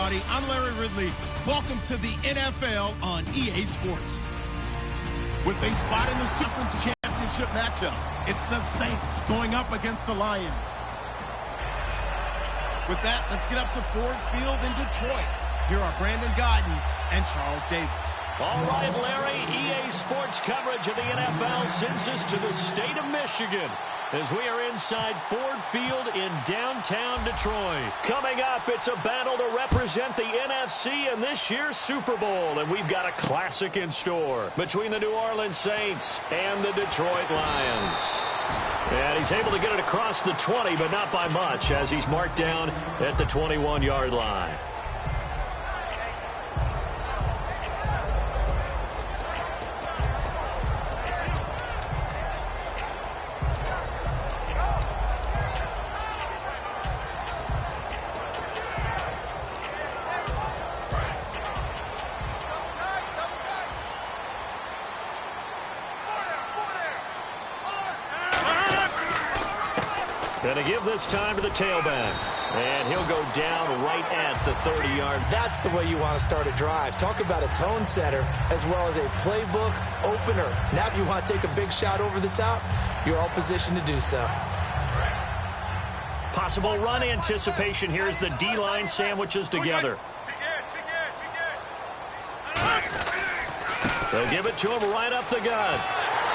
everybody. I'm Larry Ridley. Welcome to the NFL on EA Sports. With a spot in the Conference Championship matchup, it's the Saints going up against the Lions. With that, let's get up to Ford Field in Detroit. Here are Brandon Godden and Charles Davis. All right, Larry, EA Sports coverage of the NFL sends us to the state of Michigan as we are inside Ford Field in downtown Detroit. Coming up, it's a battle to represent the NFC in this year's Super Bowl, and we've got a classic in store between the New Orleans Saints and the Detroit Lions. And he's able to get it across the 20, but not by much, as he's marked down at the 21-yard line. Going to give this time to the tailback. And he'll go down right at the 30-yard. That's the way you want to start a drive. Talk about a tone setter as well as a playbook opener. Now if you want to take a big shot over the top, you're all positioned to do so. Possible run anticipation here as the D-line sandwiches together. They'll give it to him right up the gut.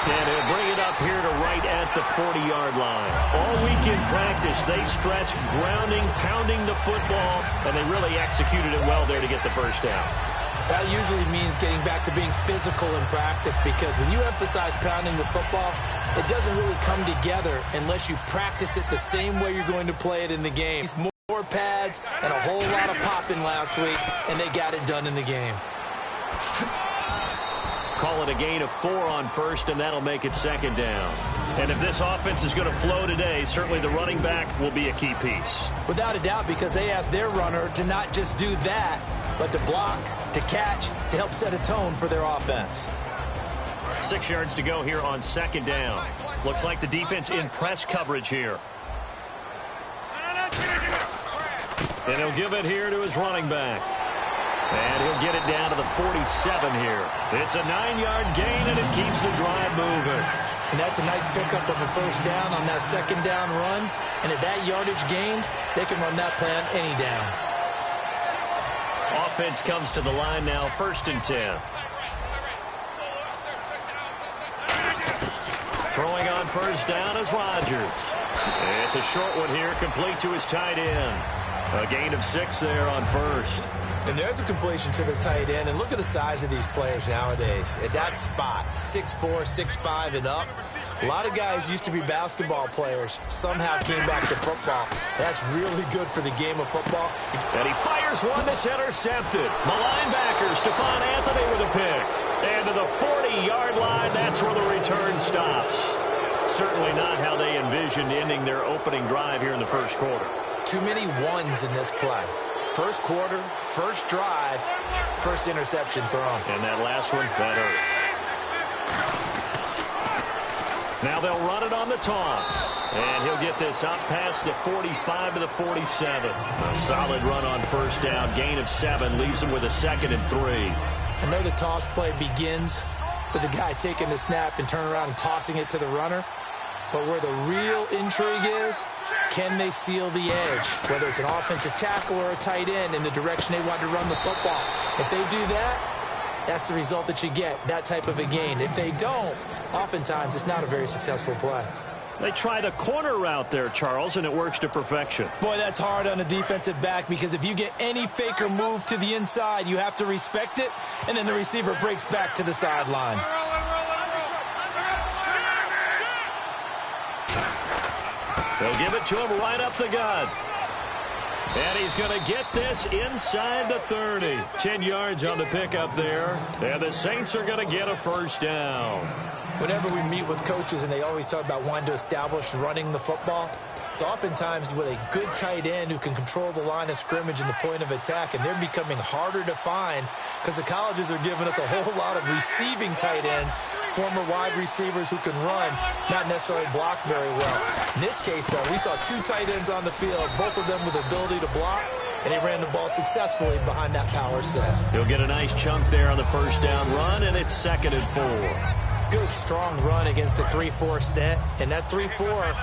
And he'll bring it up here to right at the 40-yard line. All week in practice, they stress grounding, pounding the football, and they really executed it well there to get the first down. That usually means getting back to being physical in practice, because when you emphasize pounding the football, it doesn't really come together unless you practice it the same way you're going to play it in the game. More pads and a whole lot of popping last week, and they got it done in the game. Call it a gain of 4 on first, and that'll make it second down. And if this offense is going to flow today, certainly the running back will be a key piece. Without a doubt, because they asked their runner to not just do that, but to block, to catch, to help set a tone for their offense. 6 yards to go here on second down. Looks like the defense in press coverage here. And he'll give it here to his running back. And he'll get it down to the 47 here. It's a 9-yard gain, and it keeps the drive moving. And that's a nice pickup of a first down on that second down run. And at that yardage gained, they can run that play on any down. Offense comes to the line now, 1st and 10. Throwing on first down is Rodgers. It's a short one here, complete to his tight end. A gain of 6 there on first. And there's a completion to the tight end. And look at the size of these players nowadays. At that spot, 6'4", 6'5", and up. A lot of guys used to be basketball players. Somehow came back to football. That's really good for the game of football. And he fires one that's intercepted. The linebacker, Stephon Anthony, with a pick. And to the 40-yard line, that's where the return stops. Certainly not how they envisioned ending their opening drive here in the first quarter. Too many ones in this play. First quarter, first drive, first interception thrown. And that last one, that hurts. Now they'll run it on the toss. And he'll get this up past the 45 to the 47. A solid run on first down. Gain of 7 leaves him with a 2nd and 3. I know the toss play begins with the guy taking the snap and turning around and tossing it to the runner. But where the real intrigue is, can they seal the edge? Whether it's an offensive tackle or a tight end in the direction they want to run the football. If they do that, that's the result that you get, that type of a gain. If they don't, oftentimes it's not a very successful play. They try the corner route there, Charles, and it works to perfection. Boy, that's hard on a defensive back, because if you get any fake or move to the inside, you have to respect it, and then the receiver breaks back to the sideline. They'll give it to him right up the gut. And he's going to get this inside the 30. 10 yards on the pickup there. And the Saints are going to get a first down. Whenever we meet with coaches and they always talk about wanting to establish running the football, it's oftentimes with a good tight end who can control the line of scrimmage and the point of attack, and they're becoming harder to find because the colleges are giving us a whole lot of receiving tight ends, former wide receivers who can run, not necessarily block very well. In this case, though, we saw 2 tight ends on the field, both of them with the ability to block, and he ran the ball successfully behind that power set. He'll get a nice chunk there on the first down run, and it's 2nd and 4. Good, strong run against the 3-4 set, and that 3-4,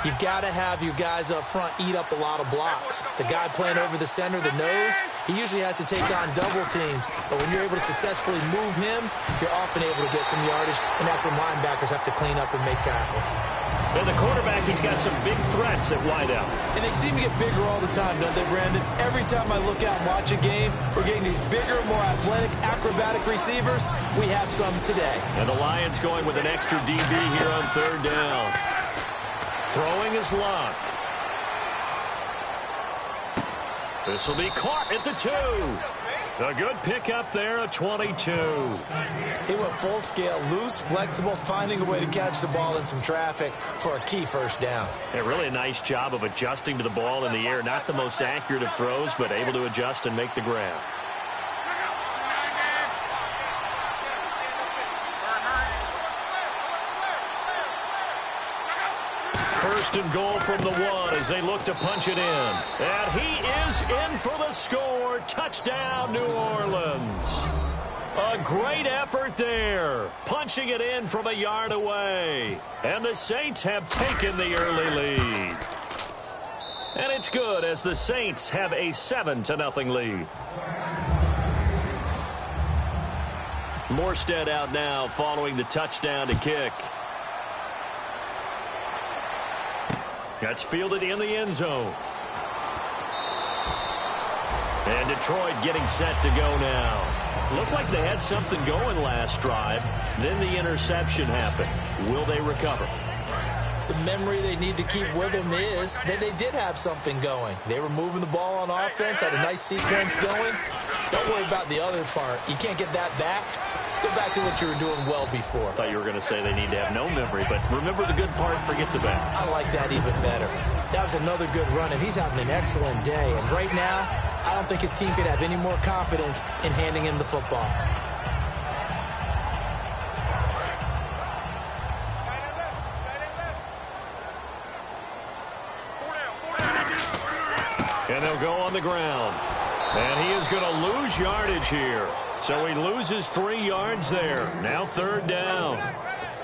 you've got to have your guys up front eat up a lot of blocks. The guy playing over the center, the nose, he usually has to take on double teams. But when you're able to successfully move him, you're often able to get some yardage, and that's when linebackers have to clean up and make tackles. And the quarterback, he's got some big threats at wideout. And they seem to get bigger all the time, don't they, Brandon? Every time I look out and watch a game, we're getting these bigger, more athletic, acrobatic receivers. We have some today. And the Lions going with an extra DB here on 3rd down. Throwing is locked. This will be caught at the 2. A good pickup there, a 22. He went full scale, loose, flexible, finding a way to catch the ball in some traffic for a key first down. Yeah, really a nice job of adjusting to the ball in the air. Not the most accurate of throws, but able to adjust and make the grab. 1st and goal from the 1 as they look to punch it in. And he is in for the score. Touchdown, New Orleans. A great effort there. Punching it in from a yard away. And the Saints have taken the early lead. And it's good as the Saints have a 7-0 lead. Morstead out now following the touchdown to kick. That's fielded in the end zone. And Detroit getting set to go now. Looked like they had something going last drive. Then the interception happened. Will they recover? The memory they need to keep with them is that they did have something going. They were moving the ball on offense, had a nice sequence going. Don't worry about the other part. You can't get that back. Let's go back to what you were doing well before. I thought you were going to say they need to have no memory, but remember the good part, forget the bad. I like that even better. That was another good run, and he's having an excellent day. And right now, I don't think his team could have any more confidence in handing him the football. And they'll go on the ground. And he is going to lose yardage here. So he loses 3 yards there. Now 3rd down.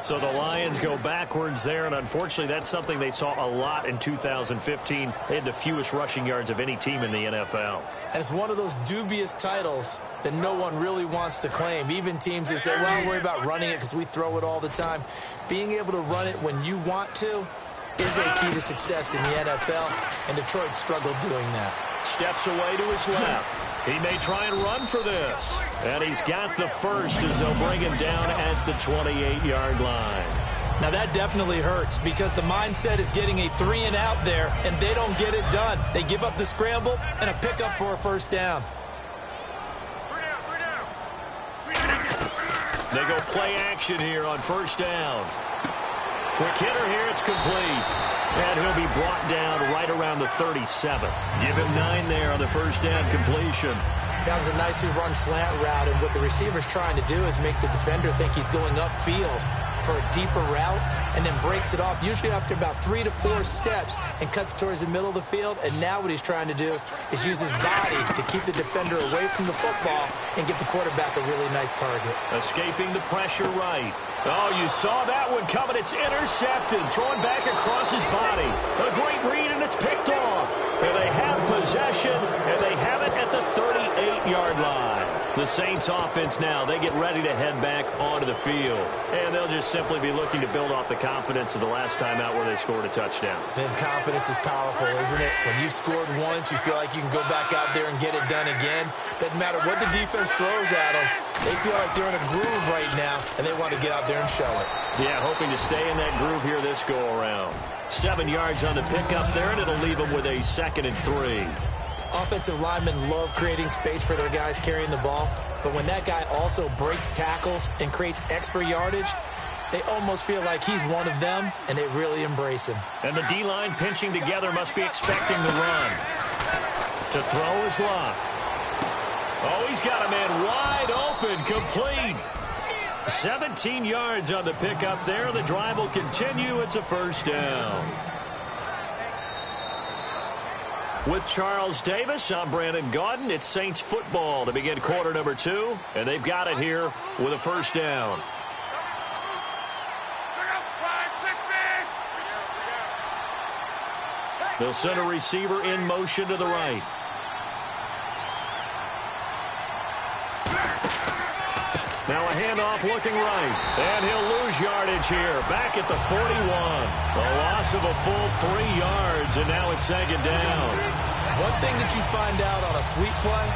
So the Lions go backwards there, and unfortunately that's something they saw a lot in 2015. They had the fewest rushing yards of any team in the NFL. And it's one of those dubious titles that no one really wants to claim. Even teams who say, well, don't worry about running it because we throw it all the time. Being able to run it when you want to is a key to success in the NFL, and Detroit struggled doing that. Steps away to his left. He may try and run for this. And he's got the first as they'll bring him down at the 28-yard line. Now that definitely hurts because the mindset is getting a 3-and-out there, and they don't get it done. They give up the scramble and a pickup for a first down. They go play action here on first down. Quick hitter here, it's complete. And he'll be brought down right around the 37. Give him 9 there on the first down completion. That was a nicely run slant route, and what the receiver's trying to do is make the defender think he's going upfield for a deeper route and then breaks it off, usually after about 3 to 4 steps, and cuts towards the middle of the field. And now what he's trying to do is use his body to keep the defender away from the football and give the quarterback a really nice target. Escaping the pressure right. Oh, you saw that one coming. It's intercepted. Thrown back across his body. A great read, and it's picked off. And they have possession, and they have it at the 38-yard line. The Saints offense now, they get ready to head back onto the field. And they'll just simply be looking to build off the confidence of the last time out where they scored a touchdown. Then confidence is powerful, isn't it? When you've scored once, you feel like you can go back out there and get it done again. Doesn't matter what the defense throws at them. They feel like they're in a groove right now, and they want to get out there and show it. Yeah, hoping to stay in that groove here this go-around. 7 yards on the pickup there, and it'll leave them with a 2nd and 3. Offensive linemen love creating space for their guys carrying the ball, but when that guy also breaks tackles and creates extra yardage, they almost feel like he's one of them, and they really embrace him. And the D-line pinching together must be expecting the run. To throw is Locke. Oh, he's got a man wide open, complete. 17 yards on the pickup there. The drive will continue. It's a first down. With Charles Davis, I'm Brandon Gaudin. It's Saints football to begin quarter number 2, and they've got it here with a first down. They'll send a receiver in motion to the right. Now a handoff looking right. And he'll lose yardage here. Back at the 41. A loss of a full 3 yards, and now it's second down. One thing that you find out on a sweep play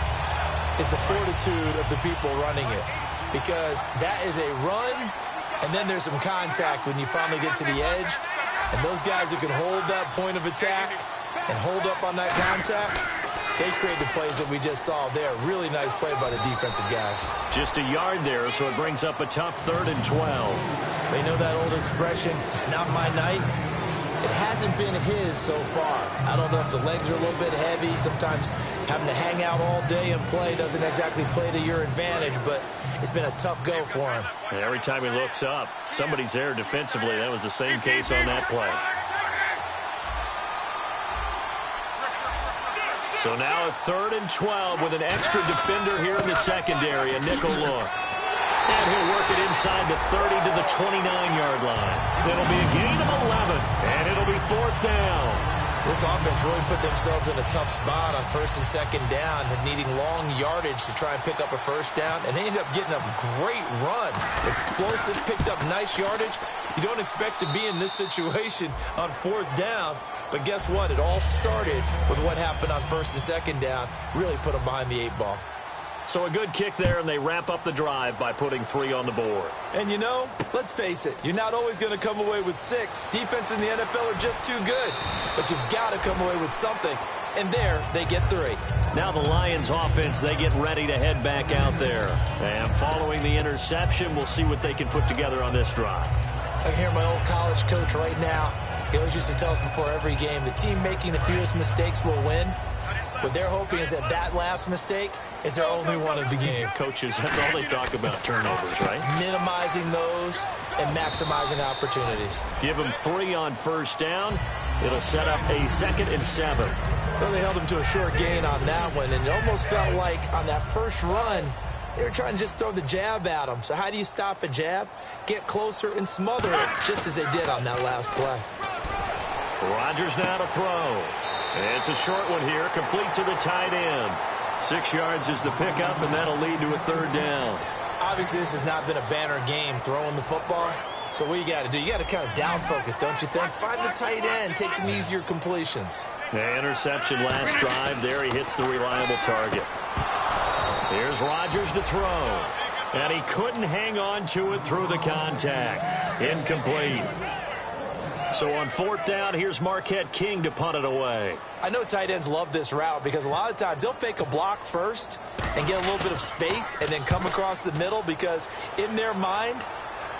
is the fortitude of the people running it. Because that is a run, and then there's some contact when you finally get to the edge. And those guys who can hold that point of attack and hold up on that contact, they create the plays that we just saw there. Really nice play by the defensive guys. Just a yard there, so it brings up a tough 3rd and 12. They know that old expression, it's not my night. It hasn't been his so far. I don't know if the legs are a little bit heavy. Sometimes having to hang out all day and play doesn't exactly play to your advantage, but it's been a tough go for him. And every time he looks up, somebody's there defensively. That was the same case on that play. So now a 3rd and 12 with an extra defender here in the secondary, a nickel look. And he'll work it inside the 30 to the 29-yard line. It'll be a gain of 11, and it'll be 4th down. This offense really put themselves in a tough spot on 1st and 2nd down, needing long yardage to try and pick up a first down, and they ended up getting a great run. Explosive, picked up nice yardage. You don't expect to be in this situation on 4th down, but guess what? It all started with what happened on 1st and 2nd down. Really put them behind the 8 ball. So a good kick there, and they wrap up the drive by putting 3 on the board. And you know, let's face it, you're not always going to come away with 6. Defense in the NFL are just too good. But you've got to come away with something. And there, they get 3. Now the Lions offense, they get ready to head back out there. And following the interception, we'll see what they can put together on this drive. I can hear my old college coach right now. He always used to tell us before every game, the team making the fewest mistakes will win. What they're hoping is that last mistake is their only one of the game. Coaches, that's all they talk about, turnovers, right? Minimizing those and maximizing opportunities. Give them 3 on first down. It'll set up a 2nd and 7. Well, they held them to a short gain on that one, and it almost felt like on that first run, they were trying to just throw the jab at them. So how do you stop a jab? Get closer and smother it, just as they did on that last play. Rodgers now to throw. It's a short one here, complete to the tight end. 6 yards is the pickup, and that'll lead to a 3rd down. Obviously, this has not been a banner game throwing the football. So what you got to do, you got to kind of down focus, don't you think? Find the tight end, take some easier completions. The interception last drive. There he hits the reliable target. Here's Rodgers to throw. And he couldn't hang on to it through the contact. Incomplete. So on 4th down, here's Marquette King to punt it away. I know tight ends love this route because a lot of times they'll fake a block first and get a little bit of space and then come across the middle because in their mind,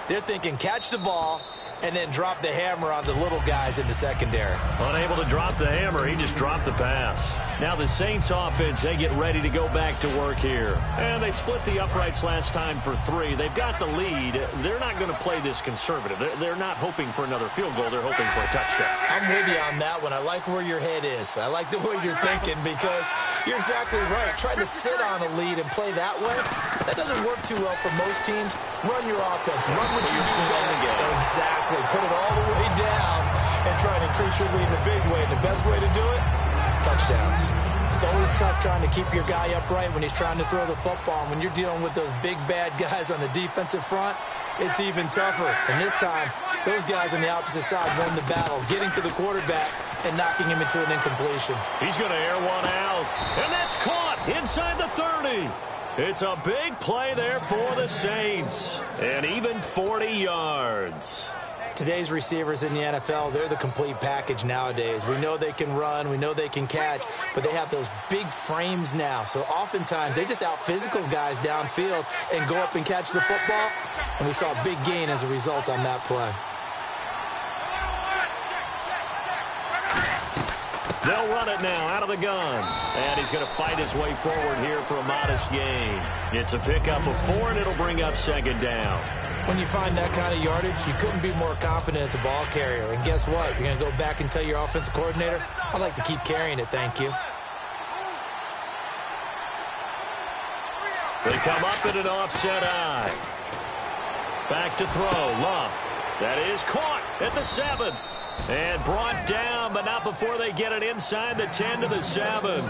they're thinking catch the ball and then drop the hammer on the little guys in the secondary. Unable to drop the hammer, he just dropped the pass. Now the Saints offense, they get ready to go back to work here. And they split the uprights last time for 3. They've got the lead. They're not going to play this conservative. They're not hoping for another field goal. They're hoping for a touchdown. I'm with you on that one. I like where your head is. I like the way you're thinking because you're exactly right. Trying to sit on a lead and play that way, that doesn't work too well for most teams. Run your offense. Run what you do best. Exactly. Put it all the way down and try and increase your lead in a big way. And the best way to do it, touchdowns. It's always tough trying to keep your guy upright when he's trying to throw the football. And when you're dealing with those big, bad guys on the defensive front, it's even tougher. And this time, those guys on the opposite side won the battle, getting to the quarterback and knocking him into an incompletion. He's going to air one out. And that's caught inside the 30. It's a big play there for the Saints. And even 40 yards. Today's receivers in the NFL, they're the complete package nowadays. We know they can run, we know they can catch, but they have those big frames now. So oftentimes they just out-physical guys downfield and go up and catch the football. And we saw a big gain as a result on that play. They'll run it now out of the gun. And he's going to fight his way forward here for a modest gain. It's a pickup of 4, and it'll bring up 2nd down. When you find that kind of yardage, you couldn't be more confident as a ball carrier. And guess what? You're going to go back and tell your offensive coordinator, I'd like to keep carrying it, thank you. They come up in an offset eye. Back to throw. Love. That is caught at the 7. And brought down, but not before they get it inside the 10 to the 7.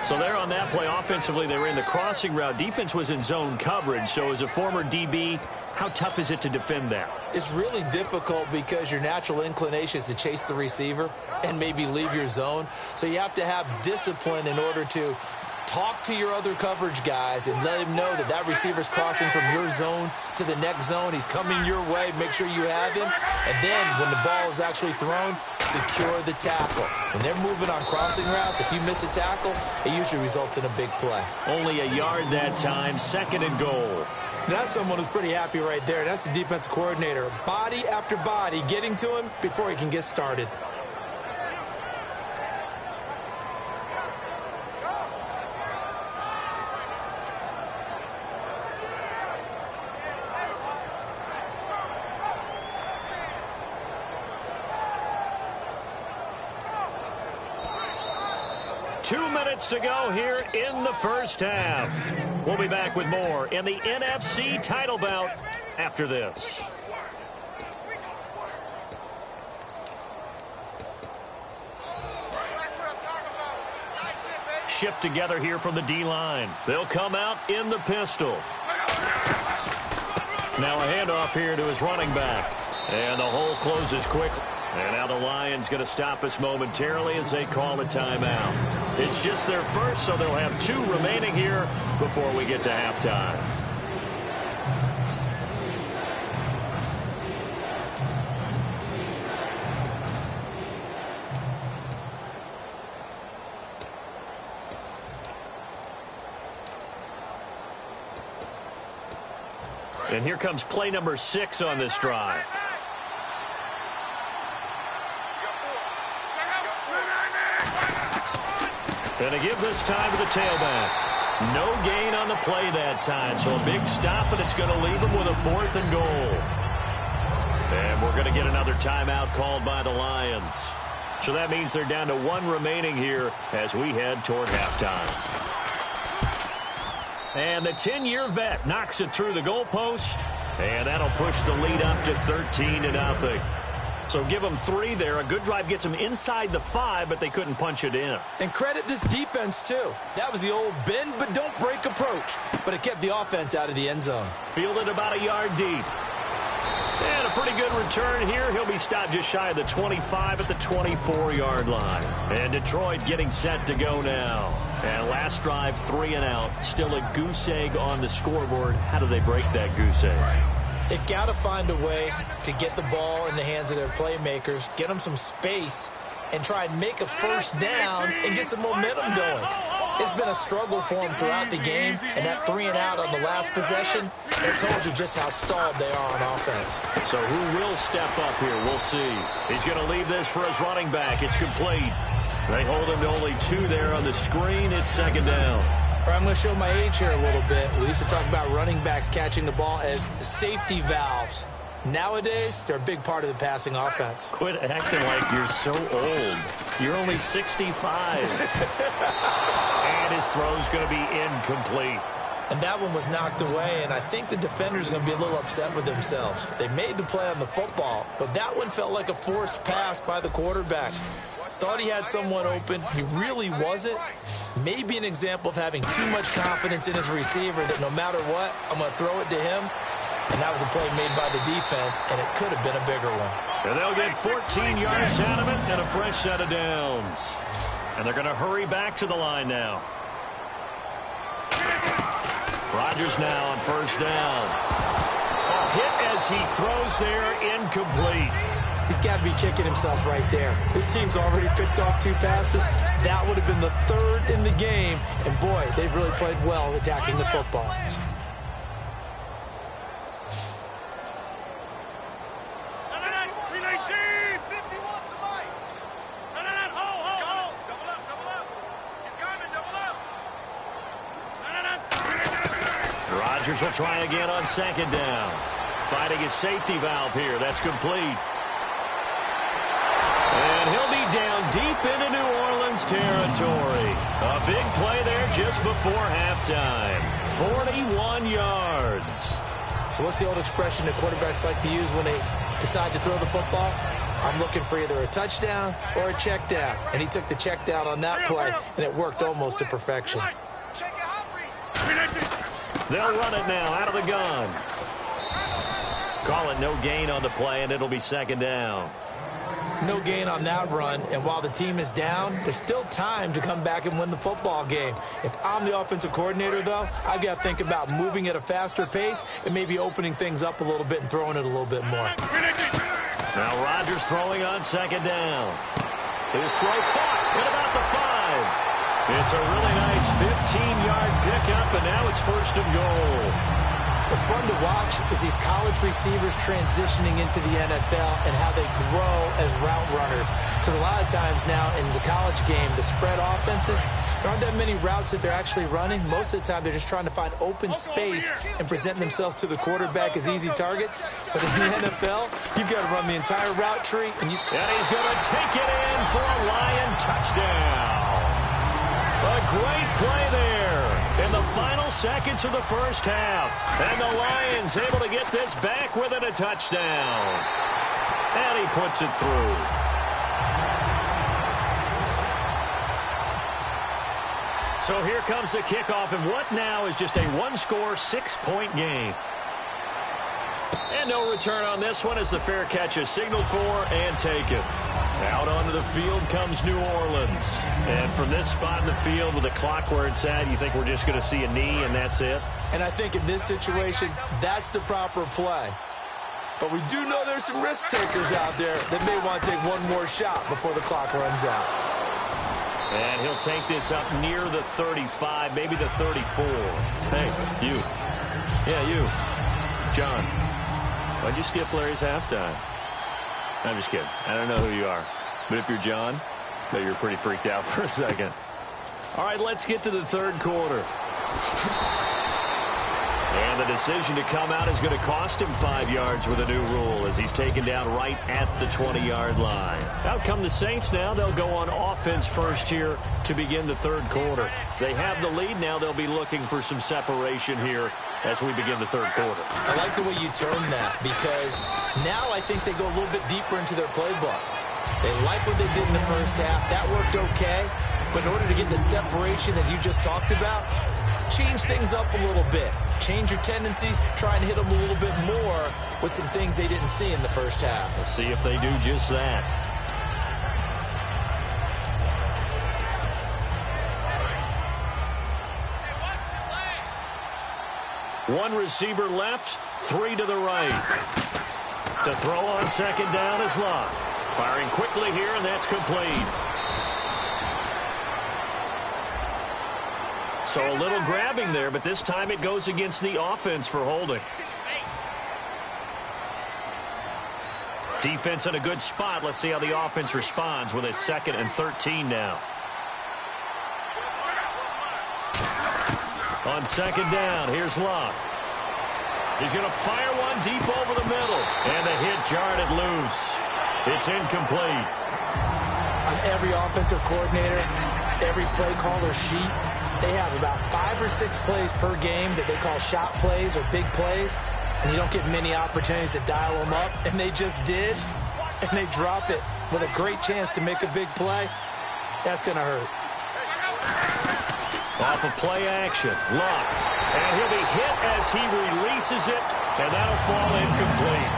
So they're on that play. Offensively, they were in the crossing route. Defense was in zone coverage. So as a former DB, how tough is it to defend that? It's really difficult because your natural inclination is to chase the receiver and maybe leave your zone. So you have to have discipline in order to talk to your other coverage guys and let him know that that receiver's crossing from your zone to the next zone. He's coming your way. Make sure you have him. And then when the ball is actually thrown, secure the tackle. When they're moving on crossing routes, if you miss a tackle, it usually results in a big play. Only a yard that time, 2nd and goal. That's someone who's pretty happy right there. That's the defensive coordinator. Body after body getting to him before he can get started. To go here in the first half. We'll be back with more in the NFC title bout after this. Shift together here from the D-line. They'll come out in the pistol. Now a handoff here to his running back. And the hole closes quickly. And now the Lions going to stop us momentarily as they call a timeout. It's just their first, so they'll have 2 remaining here before we get to halftime. And here comes play number 6 on this drive. And a give this time to the tailback. No gain on the play that time, so a big stop, and it's going to leave them with a 4th and goal. And we're going to get another timeout called by the Lions. So that means they're down to 1 remaining here as we head toward halftime. And the 10-year vet knocks it through the goalpost, and that'll push the lead up to 13-0. So give them 3 there. A good drive gets them inside the 5, but they couldn't punch it in. And credit this defense, too. That was the old bend but don't break approach, but it kept the offense out of the end zone. Fielded about a yard deep. And a pretty good return here. He'll be stopped just shy of the 25 at the 24-yard line. And Detroit getting set to go now. And last drive, 3 and out. Still a goose egg on the scoreboard. How do they break that goose egg? They've got to find a way to get the ball in the hands of their playmakers, get them some space, and try and make a first down and get some momentum going. It's been a struggle for them throughout the game, and that 3 and out on the last possession, it told you just how stalled they are on offense. So who will step up here? We'll see. He's going to leave this for his running back. It's complete. They hold him to only 2 there on the screen. It's 2nd down. I'm going to show my age here a little bit. We used to talk about running backs catching the ball as safety valves. Nowadays, they're a big part of the passing offense. Quit acting like you're so old. You're only 65. And his throw's going to be incomplete. And that one was knocked away, and I think the defender's going to be a little upset with themselves. They made the play on the football, but that one felt like a forced pass by the quarterback. Thought he had someone open. He really wasn't. Maybe an example of having too much confidence in his receiver that no matter what, I'm going to throw it to him. And that was a play made by the defense, and it could have been a bigger one. And they'll get 14 yards out of it and a fresh set of downs. And they're going to hurry back to the line now. Rodgers now on first down. A hit as he throws there, incomplete. He's got to be kicking himself right there. His team's already picked off 2 passes. That would have been the 3rd in the game. And, boy, they've really played well attacking the football. Rodgers will try again on 2nd down. finding his safety valve here. That's complete. And he'll be down deep into New Orleans territory. A big play there just before halftime. 41 yards. So what's the old expression that quarterbacks like to use when they decide to throw the football? I'm looking for either a touchdown or a check down. And he took the check down on that play, and it worked almost to perfection. They'll run it now out of the gun. Call it no gain on the play, and it'll be second down. No gain on that run, and while the team is down, there's still time to come back and win the football game. If I'm the offensive coordinator, though, I've got to think about moving at a faster pace and maybe opening things up a little bit and throwing it a little bit more. Now Rodgers throwing on second down. His throw caught at about the 5. It's a really nice 15-yard pickup, and now it's first and goal. What's fun to watch is these college receivers transitioning into the NFL and how they grow as route runners. Because a lot of times now in the college game, the spread offenses, there aren't that many routes that they're actually running. Most of the time, they're just trying to find open space and present themselves to the quarterback as easy targets. But in the NFL, you've got to run the entire route tree. And he's going to take it in for a Lion touchdown. A great play there in the final seconds of the first half. And the Lions able to get this back within a touchdown. And he puts it through. So here comes the kickoff, and what now is just a one-score, 6-point game. And no return on this one as the fair catch is signaled for and taken. Out onto the field comes New Orleans. And from this spot in the field with the clock where it's at, you think we're just going to see a knee and that's it? And I think in this situation, that's the proper play. But we do know there's some risk takers out there that may want to take one more shot before the clock runs out. And he'll take this up near the 35, maybe the 34. Hey, you. Yeah, you. John. Why'd you skip Larry's halftime? I'm just kidding. I don't know who you are. But if you're John, maybe you're pretty freaked out for a second. All right, let's get to the third quarter. And the decision to come out is going to cost him 5 yards with a new rule as he's taken down right at the 20-yard line. Out come the Saints now. They'll go on offense first here to begin the third quarter. They have the lead now. They'll be looking for some separation here as we begin the third quarter. I like the way you turn that because now I think they go a little bit deeper into their playbook. They like what they did in the first half. That worked okay. But in order to get the separation that you just talked about, change things up a little bit. Change your tendencies, try and hit them a little bit more with some things they didn't see in the first half. We'll see if they do just that. One receiver left, 3 to the right. To throw on second down is Locke. Firing quickly here, and that's complete. So a little grabbing there, but this time it goes against the offense for holding. Defense in a good spot. Let's see how the offense responds with a 2nd and 13 now. On second down, here's Locke. He's going to fire one deep over the middle. And the hit jarred it loose. It's incomplete. On every offensive coordinator, every play caller sheet, they have about 5 or 6 plays per game that they call shot plays or big plays. And you don't get many opportunities to dial them up. And they just did. And they drop it with a great chance to make a big play. That's going to hurt. Off of play action, Locke. And he'll be hit as he releases it, and that'll fall incomplete.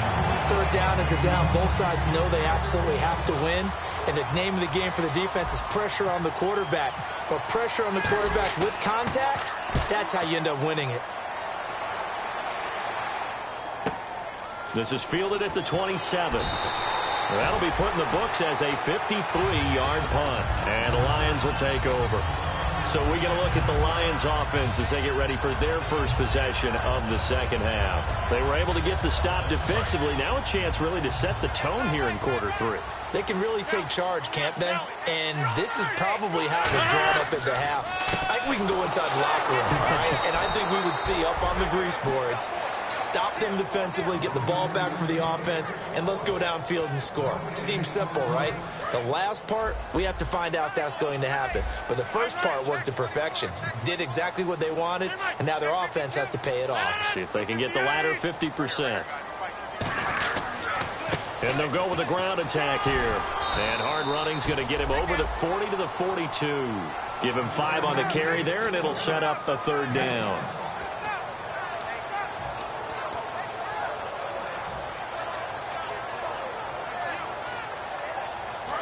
Third down is a down. Both sides know they absolutely have to win. And the name of the game for the defense is pressure on the quarterback. But pressure on the quarterback with contact, that's how you end up winning it. This is fielded at the 27. That'll be put in the books as a 53-yard punt. And the Lions will take over. So we get a look at the Lions offense as they get ready for their first possession of the second half. They were able to get the stop defensively. Now a chance really to set the tone here in quarter 3. They can really take charge, can't they? And this is probably how it was drawn up at the half. I think we can go inside the locker room, all right? And I think we would see up on the grease boards stop them defensively, get the ball back for the offense, and let's go downfield and score. Seems simple, right? The last part, we have to find out if that's going to happen. But the first part worked to perfection. Did exactly what they wanted, and now their offense has to pay it off. See if they can get the latter 50%. And they'll go with a ground attack here. And hard running's going to get him over the 40 to the 42. Give him 5 on the carry there, and it'll set up a third down.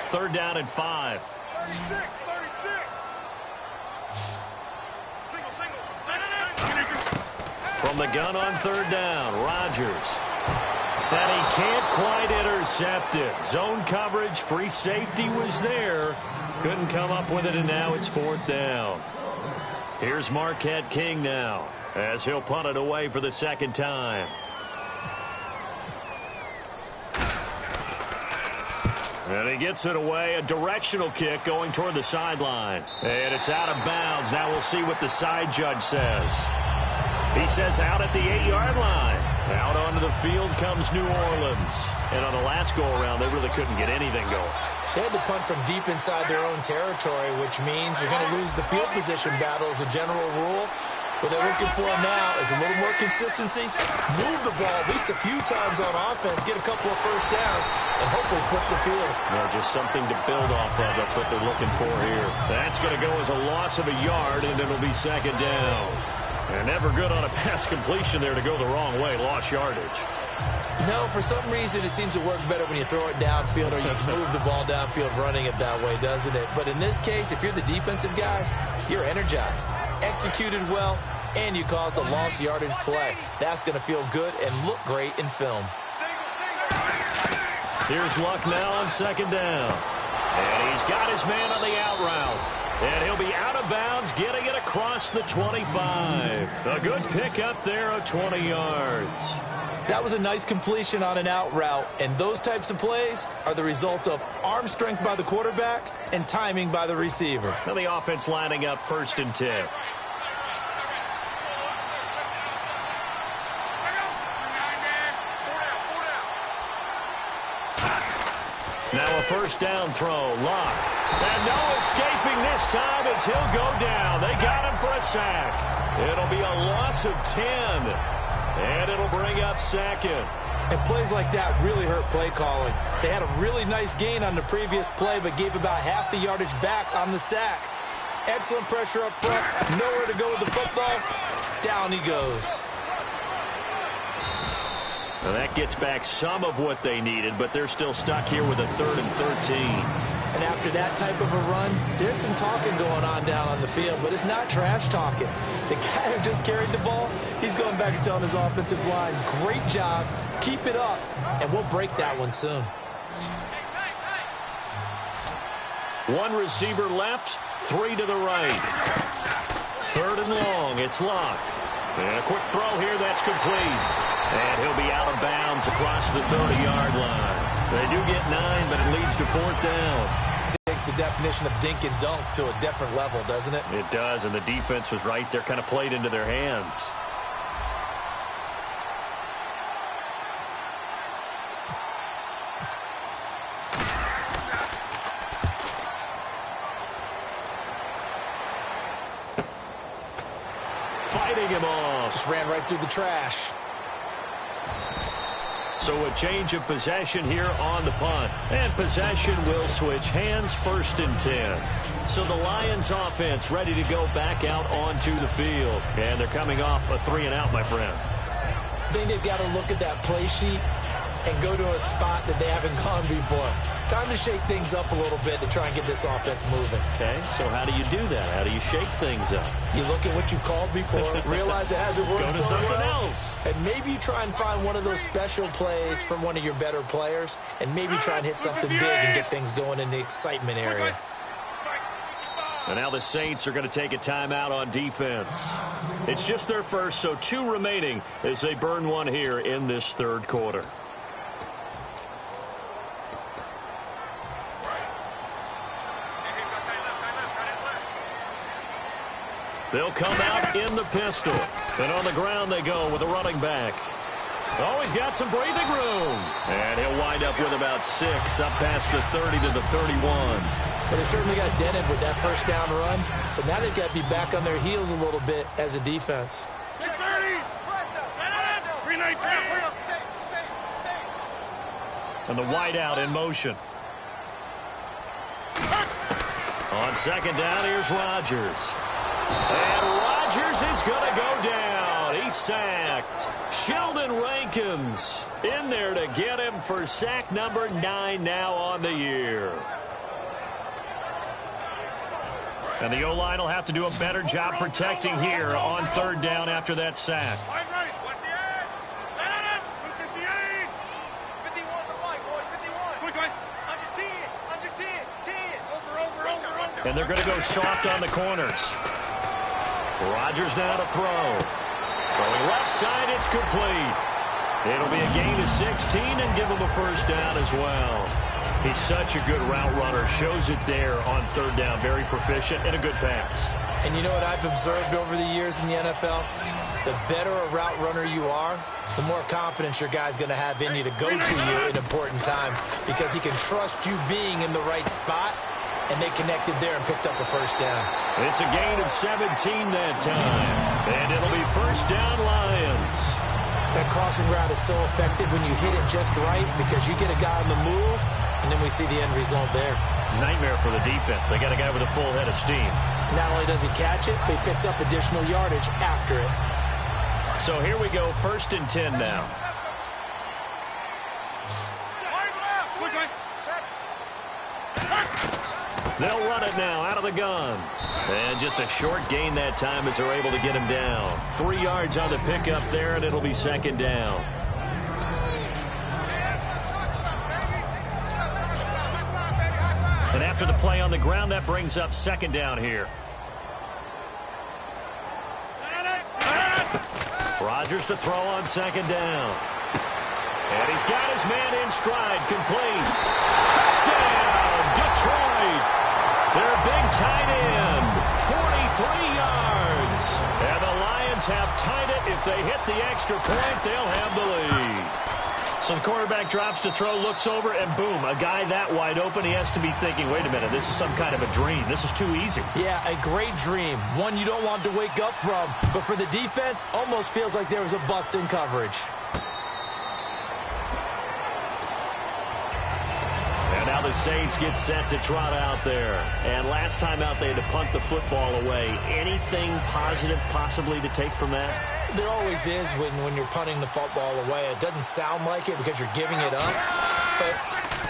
Third down and 5. 36. From the gun on third down, Rodgers. And he can't quite intercept it. Zone coverage, free safety was there. Couldn't come up with it, and now it's fourth down. Here's Marquette King now, as he'll punt it away for the second time. And he gets it away, a directional kick going toward the sideline. And it's out of bounds. Now we'll see what the side judge says. He says out at the 8-yard line. Out onto the field comes New Orleans. And on the last go-around, they really couldn't get anything going. They had to punt from deep inside their own territory, which means you're going to lose the field position battle as a general rule. What they're looking for now is a little more consistency, move the ball at least a few times on offense, get a couple of first downs, and hopefully flip the field. Just something to build off of. That's what they're looking for here. That's going to go as a loss of a yard, and it'll be second down. And never good on a pass completion there to go the wrong way. Lost yardage. No, for some reason it seems to work better when you throw it downfield or you move the ball downfield running it that way, doesn't it? But in this case, if you're the defensive guys, you're energized, executed well, and you caused a lost yardage play. That's going to feel good and look great in film. Here's Luck now on second down. And he's got his man on the out route. And he'll be out of bounds, getting it across the 25. A good pickup there of 20 yards. That was a nice completion on an out route, and those types of plays are the result of arm strength by the quarterback and timing by the receiver. Now the offense lining up 1st and 10. Now a first down throw, Luck. And no escaping this time as he'll go down. They got him for a sack. It'll be a loss of 10. And it'll bring up second. And plays like that really hurt play calling. They had a really nice gain on the previous play, but gave about half the yardage back on the sack. Excellent pressure up front. Nowhere to go with the football. Down he goes. Now that gets back some of what they needed, but they're still stuck here with a 3rd and 13. And after that type of a run, there's some talking going on down on the field, but it's not trash talking. The guy who just carried the ball, he's going back and telling his offensive line, great job, keep it up, and we'll break that one soon. One receiver left, 3 to the right. 3rd and long, it's Luck. And a quick throw here, that's complete. And he'll be out of bounds across the 30-yard line. They do get 9, but it leads to 4th down. Takes the definition of dink and dunk to a different level, doesn't it? It does, and the defense was right there, kind of played into their hands. Fighting him off. Just ran right through the trash. So a change of possession here on the punt. And possession will switch hands, 1st and 10. So the Lions offense ready to go back out onto the field. And they're coming off a 3-and-out, my friend. I think they've got to look at that play sheet and go to a spot that they haven't gone before. Time to shake things up a little bit to try and get this offense moving. Okay, so how do you do that? How do you shake things up? You look at what you've called before, realize it hasn't worked Go to so something well, else. and maybe you try and find one of those special plays from one of your better players, and maybe try and hit something big and get things going in the excitement area. And now the Saints are going to take a timeout on defense. It's just their first, so 2 remaining as they burn one here in this 3rd quarter. They'll come out in the pistol. And on the ground they go with a running back. Oh, he's got some breathing room. And he'll wind up with about 6, up past the 30 to the 31. Well, they certainly got dented with that first down run. So now they've got to be back on their heels a little bit as a defense. And the wideout in motion. On second down, here's Rodgers. And Rodgers is going to go down. He's sacked. Sheldon Rankins in there to get him for sack number 9 now on the year. And the O-line will have to do a better job protecting here on third down after that sack. And they're going to go soft on the corners. Rodgers now to throw. Throwing left side, it's complete. It'll be a gain of 16 and give him a first down as well. He's such a good route runner. Shows it there on third down. Very proficient and a good pass. And you know what I've observed over the years in the NFL? The better a route runner you are, the more confidence your guy's going to have in you to go to you in important times because he can trust you being in the right spot. And they connected there and picked up a first down. It's a gain of 17 that time. And it'll be first down Lions. That crossing route is so effective when you hit it just right because you get a guy on the move, and then we see the end result there. Nightmare for the defense. They got a guy with a full head of steam. Not only does he catch it, but he picks up additional yardage after it. So here we go, 1st and 10 now. They'll run it now out of the gun. And just a short gain that time as they're able to get him down. 3 yards on the pickup there, and it'll be second down. And after the play on the ground, that brings up second down here. Rodgers to throw on second down. And he's got his man in stride, complete. Touchdown, Detroit. Their big tight end, 43 yards. And the Lions have tied it. If they hit the extra point, they'll have the lead. So the quarterback drops to throw, looks over, and boom, a guy that wide open, he has to be thinking, wait a minute, this is some kind of a dream. This is too easy. Yeah, a great dream. One you don't want to wake up from. But for the defense, almost feels like there was a bust in coverage. Now the Saints get set to trot out there. And last time out, they had to punt the football away. Anything positive possibly to take from that? There always is when you're punting the football away. It doesn't sound like it because you're giving it up, but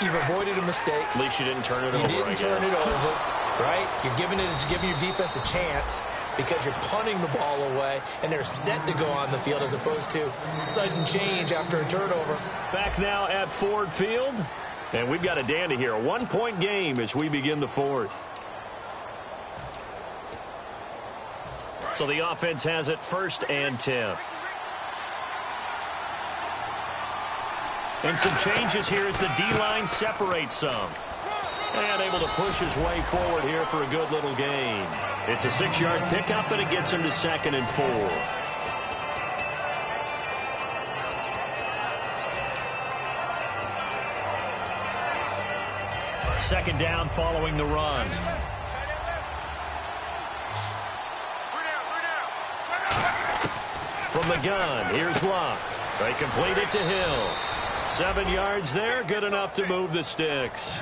you've avoided a mistake. At least you didn't turn it over. You didn't turn it over, right? You're giving your defense a chance because you're punting the ball away, and they're set to go on the field as opposed to sudden change after a turnover. Back now at Ford Field. And we've got a dandy here. A 1-point game as we begin the 4th. So the offense has it 1st and 10. And some changes here as the D-line separates some. And able to push his way forward here for a good little gain. It's a 6-yard pickup, and it gets him to 2nd and 4. Second down following the run. From the gun, here's Luck. They complete it to Hill. 7 yards there, good enough to move the sticks.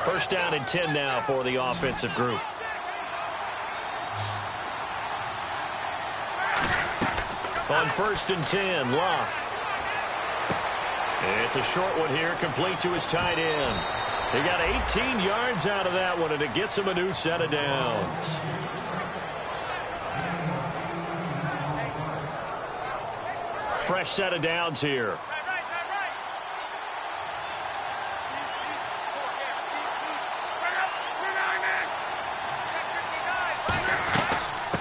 First down and 10 now for the offensive group. On 1st and 10, Luck. It's a short one here, complete to his tight end. He got 18 yards out of that one, and it gets him a new set of downs. Fresh set of downs here.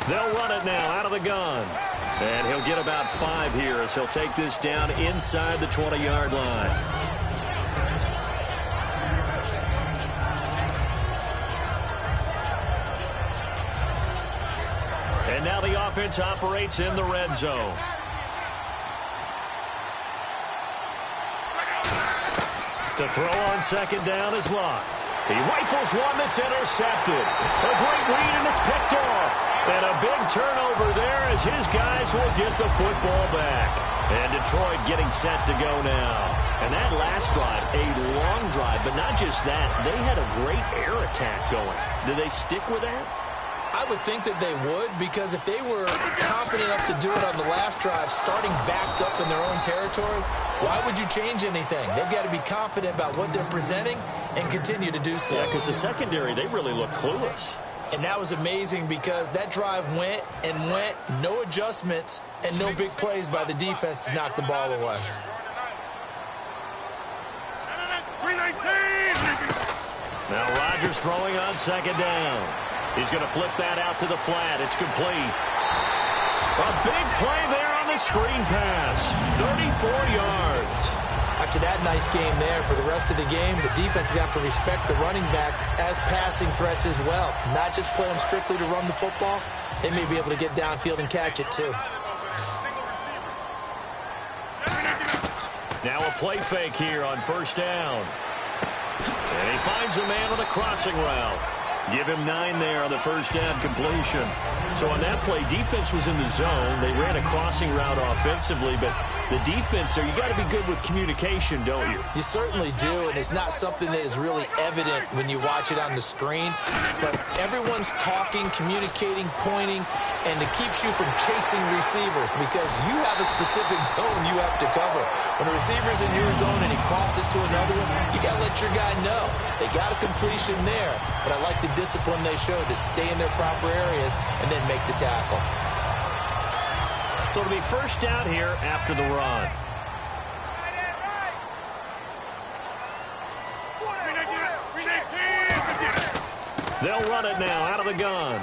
They'll run it now out of the gun. And he'll get about 5 here as he'll take this down inside the 20-yard line. And now the offense operates in the red zone. To throw on second down is Locke. He rifles one that's intercepted. A great read, and it's picked off. And a big turnover there as his guys will get the football back. And Detroit getting set to go now. And that last drive, a long drive, but not just that. They had a great air attack going. Do they stick with that? I would think that they would, because if they were confident enough to do it on the last drive, starting backed up in their own territory, why would you change anything? They've got to be confident about what they're presenting and continue to do so. Yeah, because the secondary, they really look clueless. And that was amazing because that drive went and went, no adjustments, and no big plays by the defense to knock the ball away. Now Rodgers throwing on second down. He's going to flip that out to the flat. It's complete. A big play there on the screen pass. 34 yards. After that nice game there, for the rest of the game, the defense is going to have to respect the running backs as passing threats as well. Not just play them strictly to run the football. They may be able to get downfield and catch it too. Now a play fake here on first down. And he finds a man on the crossing route. Give him 9 there on the first down completion. So on that play, defense was in the zone. They ran a crossing route offensively, but the defense there, you got to be good with communication, don't you? You certainly do, and it's not something that is really evident when you watch it on the screen. But everyone's talking, communicating, pointing, and it keeps you from chasing receivers because you have a specific zone you have to cover. When a receiver's in your zone and he crosses to another one, you got to let your guy know. They got a completion there, but I like the discipline they showed to stay in their proper areas and then make the tackle. So it'll be first down here after the run. They'll run it now out of the gun.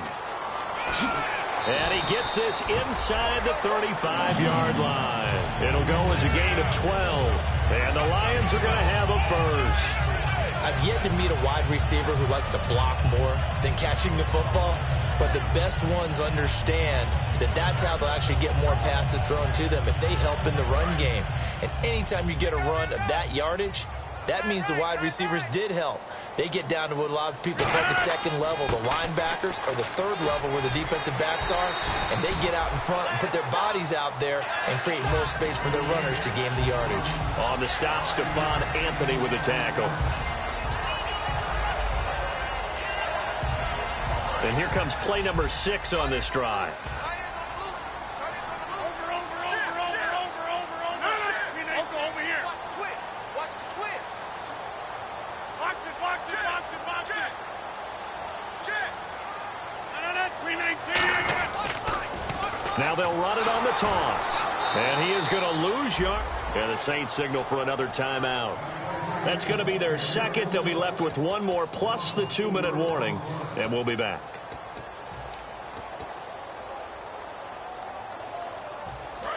And he gets this inside the 35-yard line. It'll go as a gain of 12. And the Lions are going to have a first. I've yet to meet a wide receiver who likes to block more than catching the football. But the best ones understand that that's how they'll actually get more passes thrown to them if they help in the run game. And anytime you get a run of that yardage, that means the wide receivers did help. They get down to what a lot of people call the second level, the linebackers, or the third level where the defensive backs are, and they get out in front and put their bodies out there and create more space for their runners to gain the yardage. On the stop, Stephon Anthony with the tackle. And here comes play number 6 on this drive. Now they'll run it on the toss. And he is going to lose yard. And the Saints signal for another timeout. That's going to be their second. They'll be left with one more plus the 2-minute warning. And we'll be back.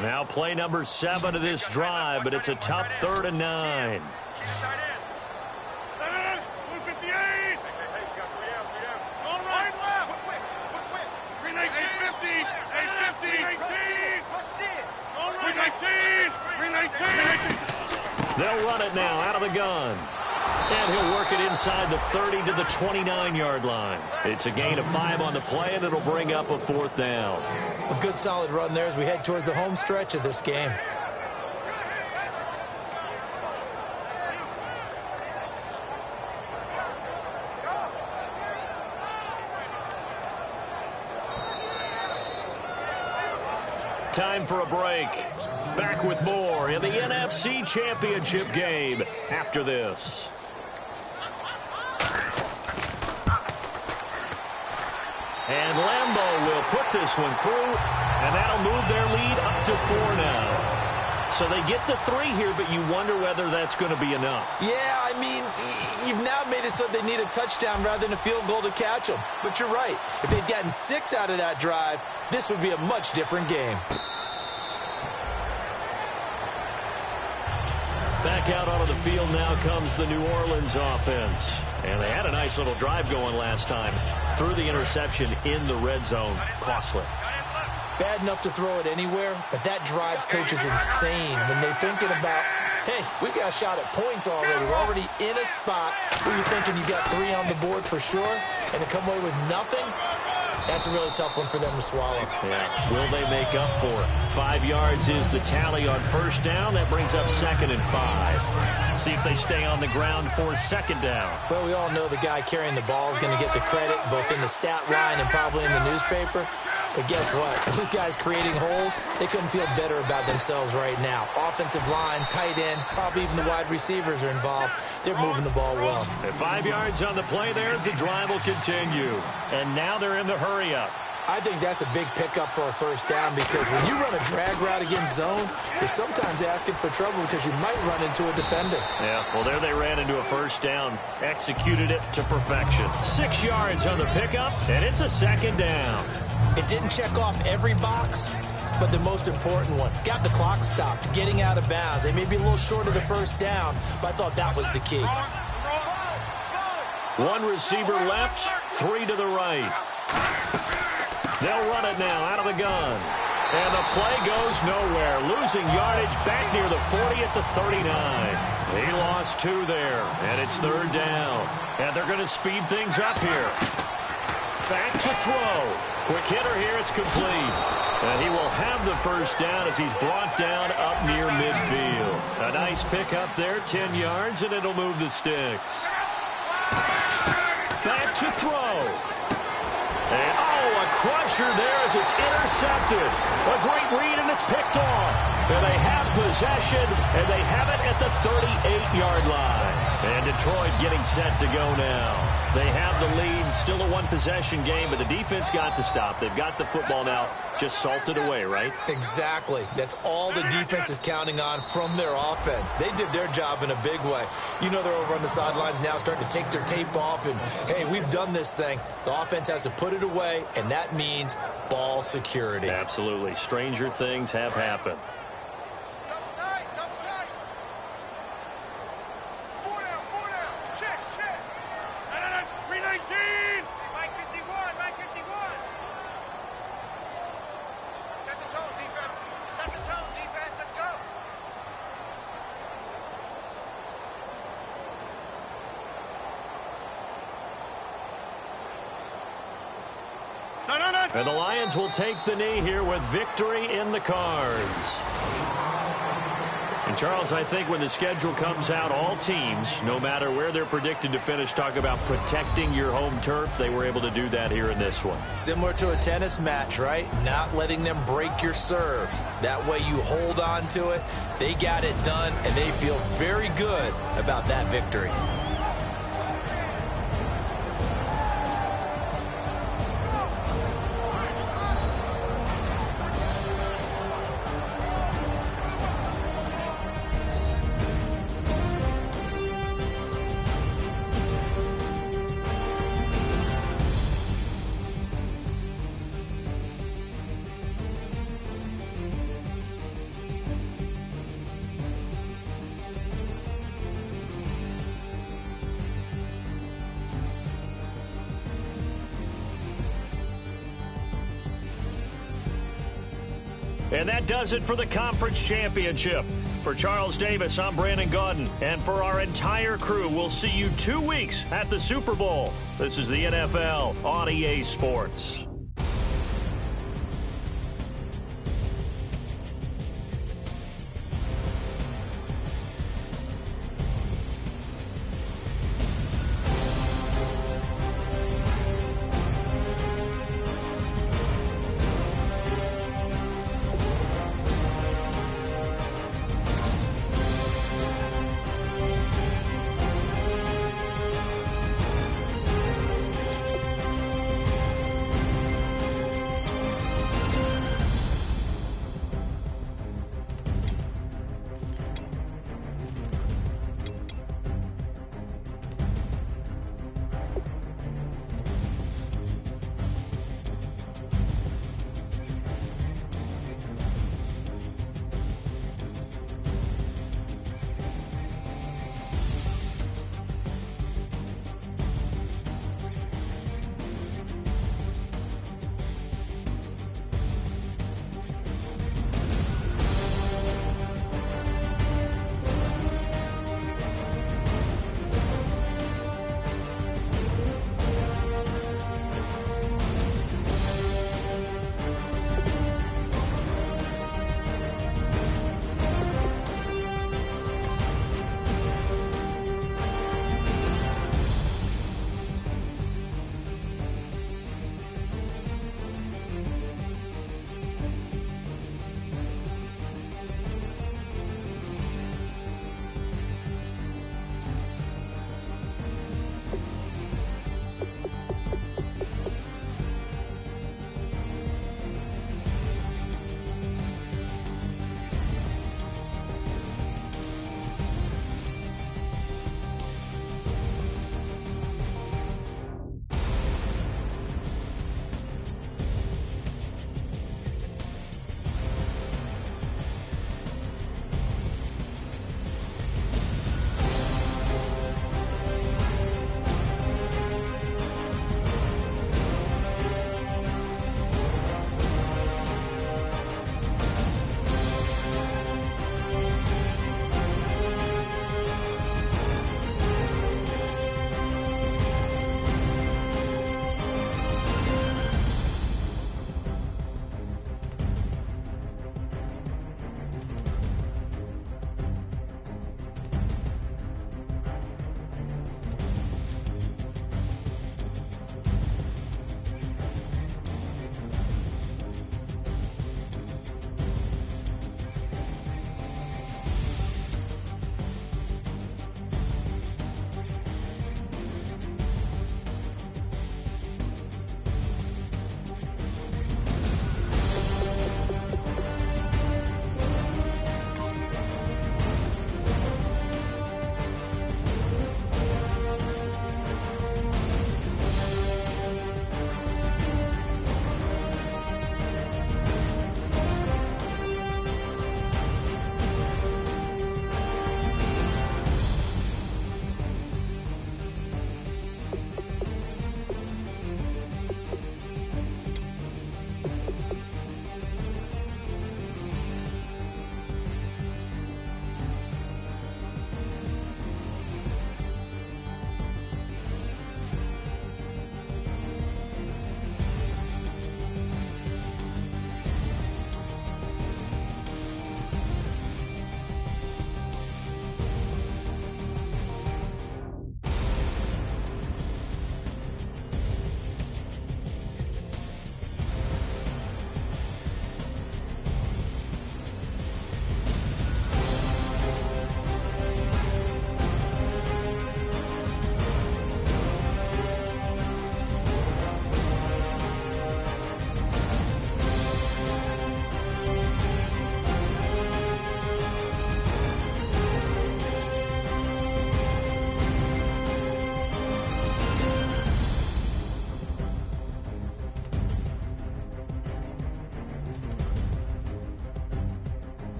Now play number 7 of this drive, but it's a tough 3rd and 9. They'll run it now out of the gun. And he'll work it inside the 30 to the 29-yard line. It's a gain of 5 on the play, and it'll bring up a 4th down. A good solid run there as we head towards the home stretch of this game. Time for a break. Back with more in the NFC Championship game after this. And Lambeau will put this one through, and that'll move their lead up to 4 now. So they get the 3 here, but you wonder whether that's going to be enough. Yeah, I mean, you've now made it so they need a touchdown rather than a field goal to catch them. But you're right. If they'd gotten 6 out of that drive, this would be a much different game. Back out onto the field now comes the New Orleans offense. And they had a nice little drive going last time. Through the interception in the red zone. Costly. bad enough to throw it anywhere, but that drives coaches insane when they're thinking about, hey, we got a shot at points already. We're already in a spot where you're thinking you got 3 on the board for sure, and to come away with nothing, that's a really tough one for them to swallow. Yeah. Will they make up for it? 5 yards is the tally on first down. That brings up 2nd and 5. See if they stay on the ground for 2nd down. Well, we all know the guy carrying the ball is going to get the credit both in the stat line and probably in the newspaper. But guess what? Those guys creating holes, they couldn't feel better about themselves right now. Offensive line, tight end, probably even the wide receivers are involved. They're moving the ball well. At 5 yards on the play there, the drive will continue. And now they're in the hurry-up. I think that's a big pickup for a first down because when you run a drag route against zone, you're sometimes asking for trouble because you might run into a defender. Yeah, well, there they ran into a first down. Executed it to perfection. 6 yards on the pickup, and it's a 2nd down. It didn't check off every box, but the most important one. Got the clock stopped, getting out of bounds. They may be a little short of the first down, but I thought that was the key. 1 receiver left, 3 to the right. They'll run it now out of the gun. And the play goes nowhere. Losing yardage back near the 40 at the 39. He lost 2 there, and it's 3rd down. And they're going to speed things up here. Back to throw. Quick hitter here, it's complete. And he will have the first down as he's brought down up near midfield. A nice pickup there, 10 yards, and it'll move the sticks. Back to throw. And, a crusher there as it's intercepted. A great read, and it's picked off. And they have possession, and they have it at the 38-yard line. And Detroit getting set to go now. They have the lead, still a 1-possession game, but the defense got to stop. They've got the football now, just salted away, right? Exactly. That's all the defense is counting on from their offense. They did their job in a big way. You know they're over on the sidelines now starting to take their tape off, and, hey, we've done this thing. The offense has to put it away, and that means ball security. Absolutely. Stranger things have happened. And the Lions will take the knee here with victory in the cards. And, Charles, I think when the schedule comes out, all teams, no matter where they're predicted to finish, talk about protecting your home turf. They were able to do that here in this one. Similar to a tennis match, right? Not letting them break your serve. That way you hold on to it. They got it done, and they feel very good about that victory. And that does it for the conference championship. For Charles Davis, I'm Brandon Gaudin. And for our entire crew, we'll see you 2 weeks at the Super Bowl. This is the NFL on EA Sports.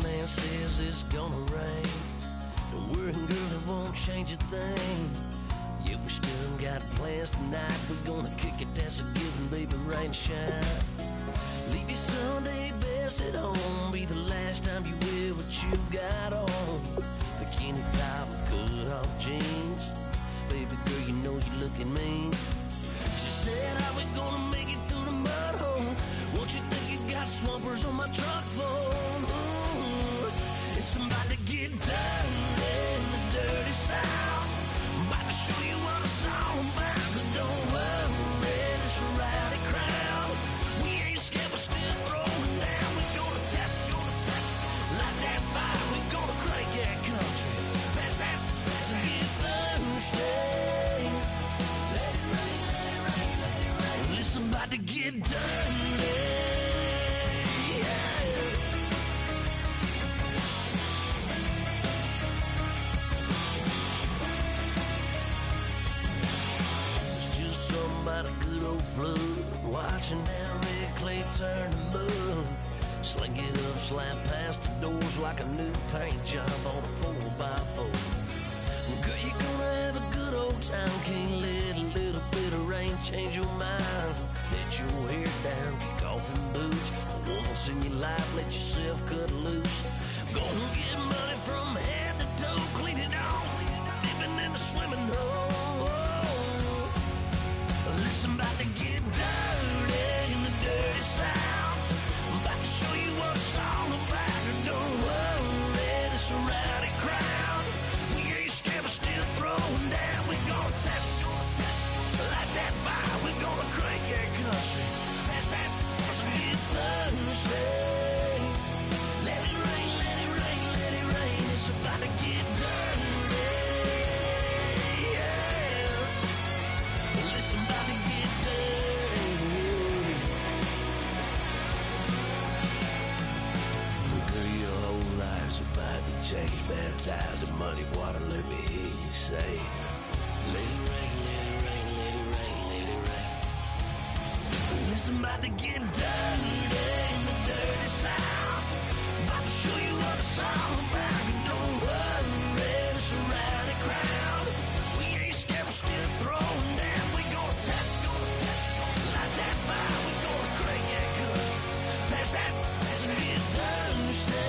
Man says it's gonna rain. Don't worry, girl, it won't change a thing. Yeah, we still got plans tonight. We're gonna kick it, that's a given, baby, rain or shine. Leave your Sunday best at home. Be the last time you wear what you got on. Bikini top and cut off jeans. Baby girl, you know you looking mean. She said, how we gonna make it through the mud hole? Won't you think you got swampers on my truck phone? It's about to get dirty in the dirty South. I'm about to show you what it's all about. But don't worry, it's a rowdy crowd. We ain't scared, we're still throwing down. We gonna tap, light that fire. We gonna crank that country. Pass that, and get thirsty. Let it rain, let it rain, let it rain. Listen, about to get dirty. About a good old flood, watching that red clay turn to mud. Sling it up, slap past the doors like a new paint job on a 4x4. Girl, you're gonna have a good old time. Can't let a little bit of rain change your mind. Let your hair down, kick off in boots. Once in your life, let yourself cut loose. Gonna get money from head to toe, clean it off, living in a swimming hole. Listen, about to get dirty in the dirty South. I'm about to show you what it's all about. And don't worry, it's a rowdy crowd. We ain't scared, we're still throwing down. We gonna tap, light that fire. We gonna crank that country. Pass that, and get thirsty. Let it rain, let it rain, let it rain. It's about to get dirty. About to change, baptized in muddy water. Let me hear you say, let it rain, let it rain, let it rain, let it rain. Listen, about to get dirty in the dirty South. About to show you what it's all about. And don't worry, it's a rowdy crowd. We ain't scared, we're still throwing down. We gonna tap, light that fire. We gonna crank that country. Pass that, and get thirsty.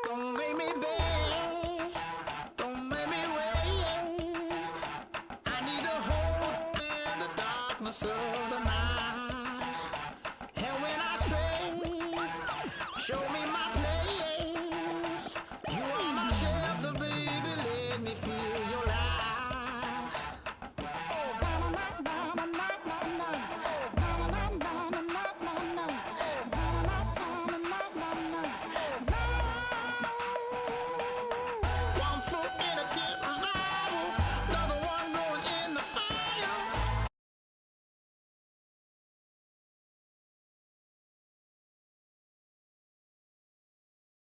Don't make me beg, don't make me wait. I need a hold in the darkness of the night.